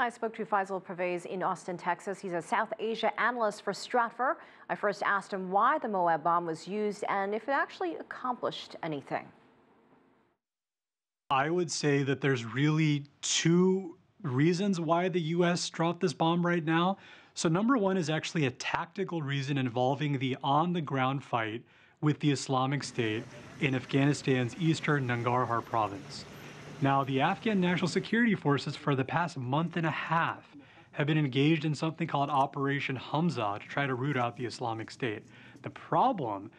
I spoke to Faisel Pervaiz in Austin, Texas. He's a South Asia analyst for Stratfor. I first asked him why the Moab bomb was used and if it actually accomplished anything. I would say that there's really two reasons why the U.S. dropped this bomb right now. So number one is actually a tactical reason involving the on-the-ground fight with the Islamic State in Afghanistan's eastern Nangarhar province. Now, the Afghan National Security Forces for the past month and a half have been engaged in something called Operation Hamza to try to root out the Islamic State. The problem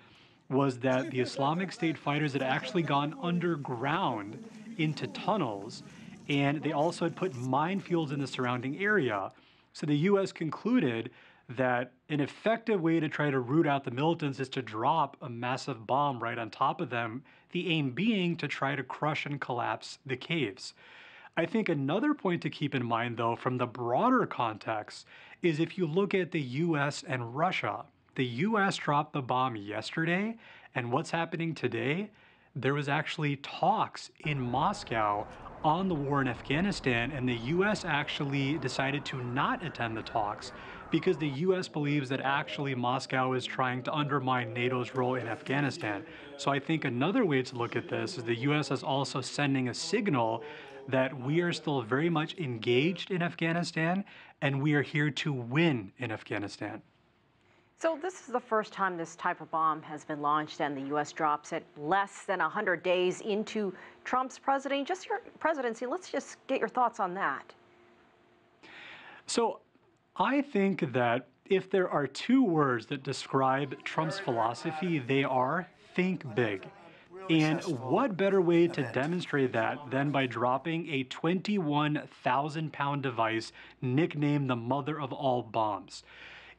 was that the Islamic State fighters had actually gone underground into tunnels, and they also had put minefields in the surrounding area. So the U.S. concluded that an effective way to try to root out the militants is to drop a massive bomb right on top of them, the aim being to try to crush and collapse the caves. I think another point to keep in mind, though, from the broader context, is if you look at the U.S. and Russia. The U.S. dropped the bomb yesterday, and what's happening today? There was actually talks in Moscow on the war in Afghanistan, and the U.S. actually decided to not attend the talks because the U.S. believes that actually Moscow is trying to undermine NATO's role in Afghanistan. So I think another way to look at this is the U.S. is also sending a signal that we are still very much engaged in Afghanistan, and we are here to win in Afghanistan. So this is the first time this type of bomb has been launched, and the U.S. drops it less than 100 days into Trump's presidency. Let's just get your thoughts on that. So I think that if there are two words that describe Trump's philosophy, they are think big. And what better way to demonstrate that than by dropping a 21,000-pound device nicknamed the mother of all bombs?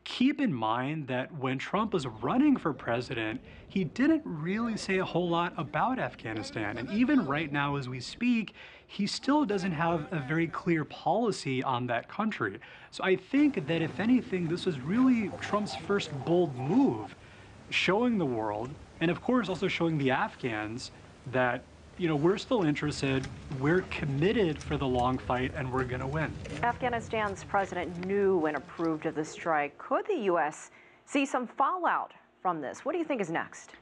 Keep in mind that when Trump was running for president, he didn't really say a whole lot about Afghanistan. And even right now as we speak, he still doesn't have a very clear policy on that country. So I think that if anything, this was really Trump's first bold move, showing the world, and of course also showing the Afghans that, you know, we're still interested, we're committed for the long fight, and we're going to win. Afghanistan's president knew and approved of the strike. Could the U.S. see some fallout from this? What do you think is next?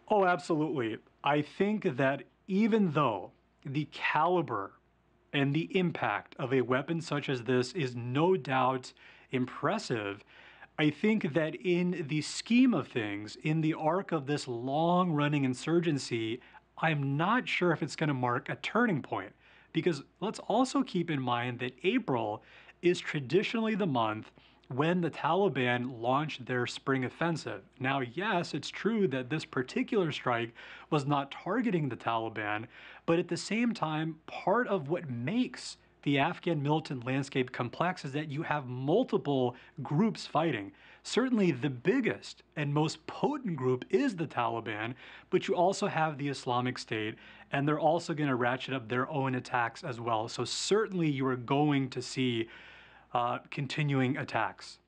Oh, absolutely. I think that even though the caliber and the impact of a weapon such as this is no doubt impressive, I think that in the scheme of things, in the arc of this long-running insurgency, I'm not sure if it's going to mark a turning point, because let's also keep in mind that April is traditionally the month when the Taliban launched their spring offensive. Now, yes, it's true that this particular strike was not targeting the Taliban, but at the same time, part of what makes the Afghan militant landscape complex is that you have multiple groups fighting. Certainly the biggest and most potent group is the Taliban, but you also have the Islamic State, and they're also going to ratchet up their own attacks as well. So certainly you are going to see continuing attacks.